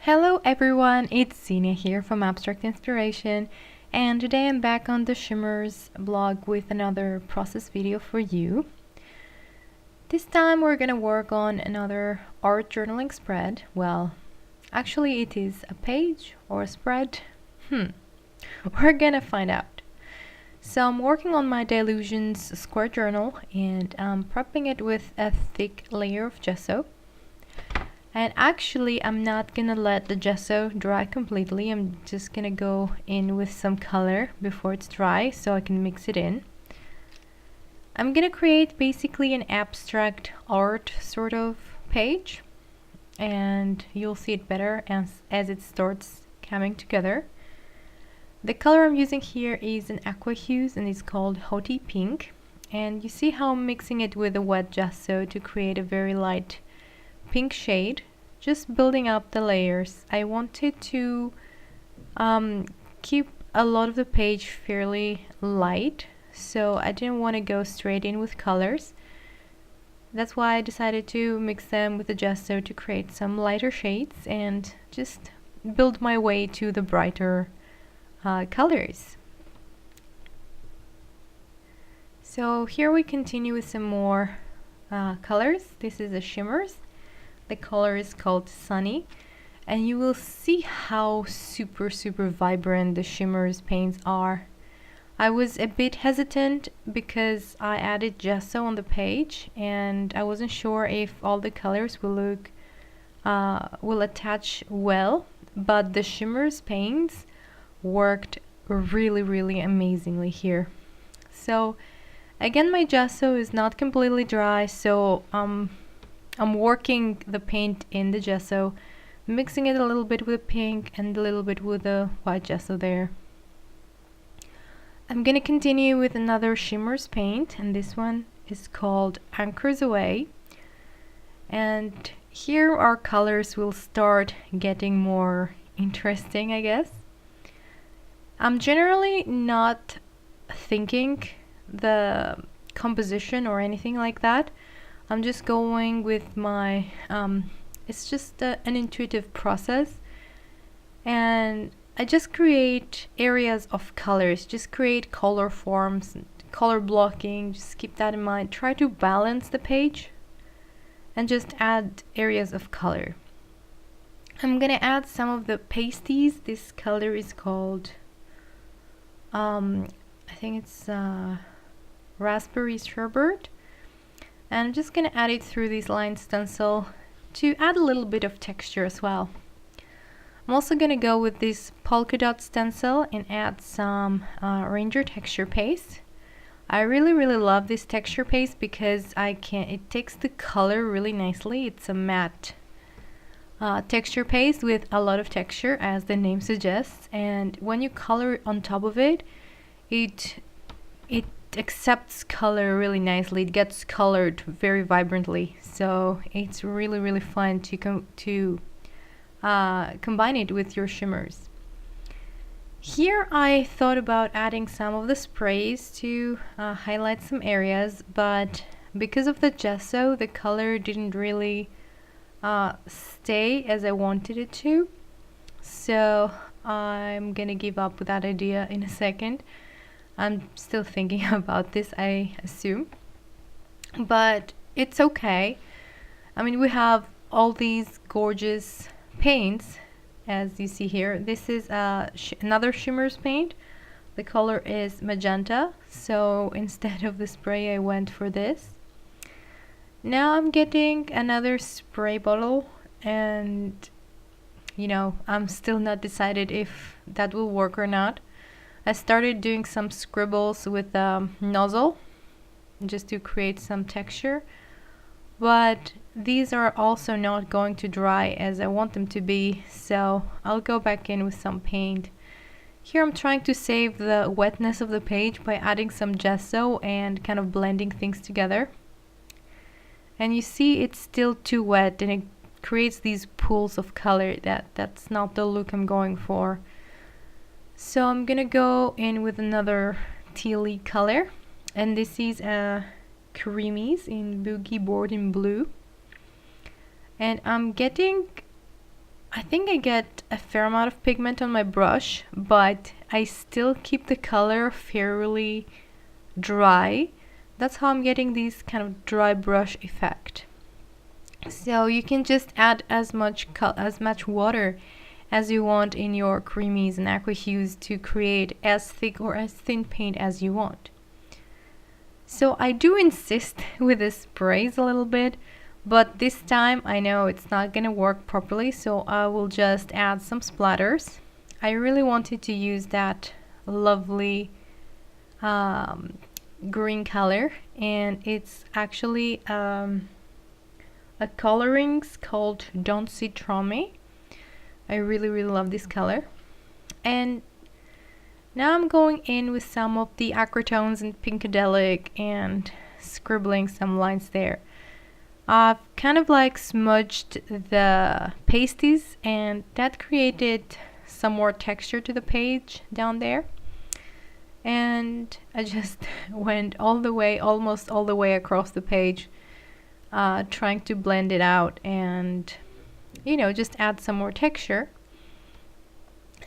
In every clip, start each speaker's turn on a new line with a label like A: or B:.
A: Hello everyone, it's Zinia here from Abstract Inspiration, and today I'm back on the Shimmerz blog with another process video for you. This time we're gonna work on another art journaling spread. Well, actually it is a page or a spread. We're gonna find out. So I'm working on my Delusions square journal and I'm prepping it with a thick layer of gesso. And actually, I'm not gonna let the gesso dry completely. I'm just gonna go in with some color before it's dry so I can mix it in. I'm gonna create basically an abstract art sort of page, and you'll see it better as it starts coming together. The color I'm using here is an aqua hues and it's called Hoti Pink. And you see how I'm mixing it with a wet gesso to create a very light pink shade, just building up the layers. I wanted to keep a lot of the page fairly light, so I didn't want to go straight in with colors. That's why I decided to mix them with the gesso to create some lighter shades and just build my way to the brighter colors. So here we continue with some more colors. This is a Shimmerz. The color is called Sunny, and you will see how super vibrant the Shimmerz paints are. I was a bit hesitant because I added gesso on the page and I wasn't sure if all the colors will attach well, but the Shimmerz paints worked really amazingly here. So again, my gesso is not completely dry, so I'm working the paint in the gesso, mixing it a little bit with pink and a little bit with the white gesso there. I'm gonna continue with another Shimmerz paint, and this one is called Anchors Away. And here our colors will start getting more interesting, I guess. I'm generally not thinking the composition or anything like that. I'm just going with my, it's just an intuitive process, and I just create areas of colors, just create color forms, color blocking, just keep that in mind. Try to balance the page and just add areas of color. I'm gonna add some of the pasties. This color is called, I think it's Raspberry Sherbet. And I'm just going to add it through this line stencil to add a little bit of texture as well. I'm also going to go with this polka dot stencil and add some Ranger texture paste. I really love this texture paste because it takes the color really nicely. It's a matte texture paste with a lot of texture, as the name suggests, and when you color on top of it, it accepts color really nicely. It gets colored very vibrantly, so it's really fun to combine it with your Shimmerz. Here I thought about adding some of the sprays to highlight some areas, but because of the gesso, the color didn't really stay as I wanted it to, so I'm gonna give up with that idea in a second. I'm still thinking about this, I assume, but it's okay. I mean, we have all these gorgeous paints, as you see here. This is another Shimmerz paint. The color is magenta, so instead of the spray I went for this. Now I'm getting another spray bottle, and you know, I'm still not decided if that will work or not. I started doing some scribbles with a nozzle just to create some texture, but these are also not going to dry as I want them to be, so I'll go back in with some paint. Here I'm trying to save the wetness of the page by adding some gesso and kind of blending things together. And you see it's still too wet and it creates these pools of color. That's not the look I'm going for. So I'm gonna go in with another tealy color, and this is a Creamies in Boogie Board in Blue. And I'm getting I think I get a fair amount of pigment on my brush, but I still keep the color fairly dry. That's how I'm getting this kind of dry brush effect. So you can just add as much water as you want in your creamies and aqua hues to create as thick or as thin paint as you want. So I do insist with the sprays a little bit, but this time I know it's not gonna work properly, so I will just add some splatters. I really wanted to use that lovely green color, and it's actually a colorings called Don't Sit Traumé. I really love this color. And now I'm going in with some of the acrotones and Pinkadelic and scribbling some lines there. I've kind of like smudged the pasties, and that created some more texture to the page down there. And I just went almost all the way across the page, trying to blend it out and, you know, just add some more texture.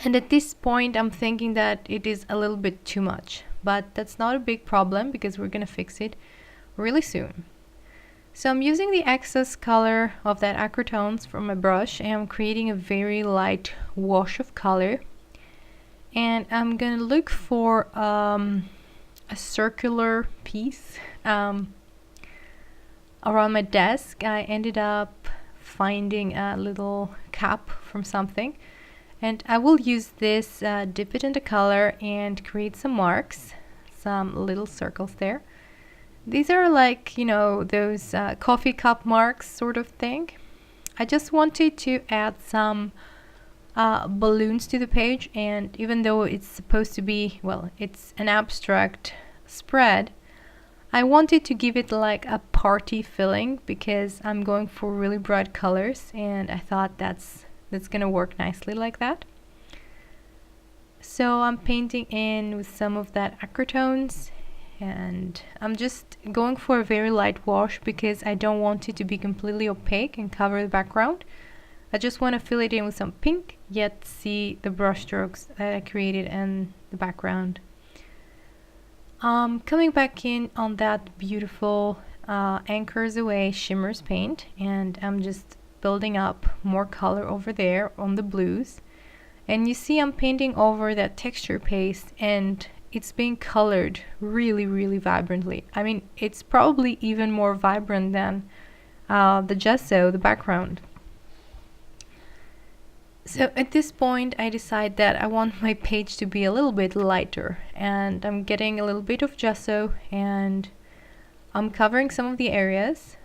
A: And at this point I'm thinking that it is a little bit too much, but that's not a big problem because we're gonna fix it really soon. So I'm using the excess color of that acrotones from my brush, and I'm creating a very light wash of color. And I'm gonna look for a circular piece around my desk. I ended up finding a little cap from something, and I will use this, dip it into color and create some marks, some little circles there. These are like, you know, those coffee cup marks sort of thing. I just wanted to add some balloons to the page, and even though it's supposed to be, well, it's an abstract spread, I wanted to give it like a party feeling because I'm going for really bright colors, and I thought that's gonna work nicely like that. So I'm painting in with some of that acrotones, and I'm just going for a very light wash because I don't want it to be completely opaque and cover the background. I just want to fill it in with some pink, yet see the brush strokes that I created in the background. Coming back in on that beautiful Anchors Away Shimmerz paint, and I'm just building up more color over there on the blues. And you see I'm painting over that texture paste, and it's being colored really vibrantly. I mean, it's probably even more vibrant than the gesso, the background. So at this point I decide that I want my page to be a little bit lighter, and I'm getting a little bit of gesso and I'm covering some of the areas.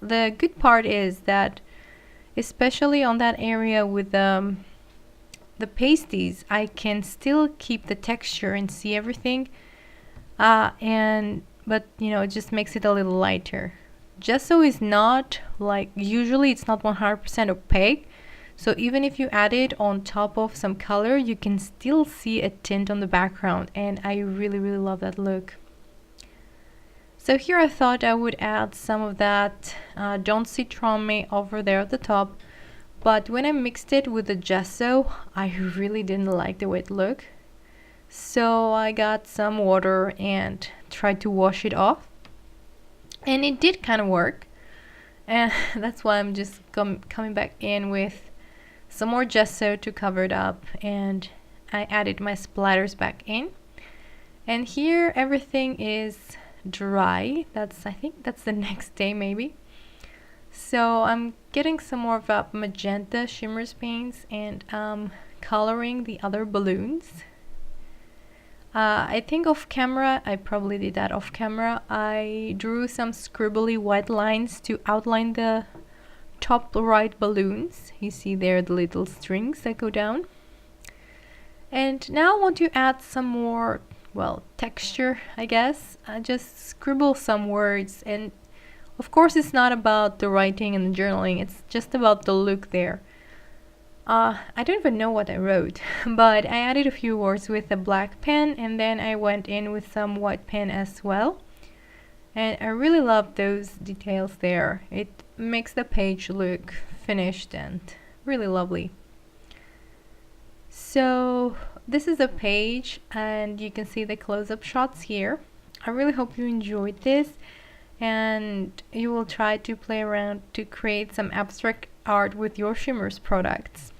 A: The good part is that especially on that area with the pasties, I can still keep the texture and see everything, but you know, it just makes it a little lighter. Gesso is not like, usually it's not 100% opaque, so even if you add it on top of some color, you can still see a tint on the background, and I really love that look. So here I thought I would add some of that Don't Sit Traumé over there at the top, but when I mixed it with the gesso, I really didn't like the way it looked. So I got some water and tried to wash it off, and it did kind of work, and that's why I'm just coming back in with some more gesso to cover it up, and I added my splatters back in. And here everything is dry. I think that's the next day maybe. So I'm getting some more of that magenta Shimmerz paints, and coloring the other balloons. I think off camera, I probably did that off camera, I drew some scribbly white lines to outline the top right balloons. You see there the little strings that go down. And now I want to add some more, well, texture, I guess. I just scribble some words, and of course it's not about the writing and the journaling, it's just about the look there. I don't even know what I wrote, but I added a few words with a black pen, and then I went in with some white pen as well. And I really love those details there. It makes the page look finished and really lovely. So this is a page and you can see the close-up shots here. I really hope you enjoyed this and you will try to play around to create some abstract art with your Shimmerz products.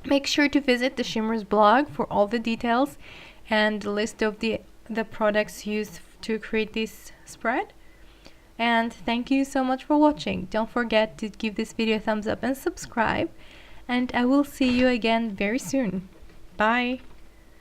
A: Make sure to visit the Shimmerz blog for all the details and the list of the products used to create this spread. And thank you so much for watching. Don't forget to give this video a thumbs up and subscribe. And I will see you again very soon. Bye!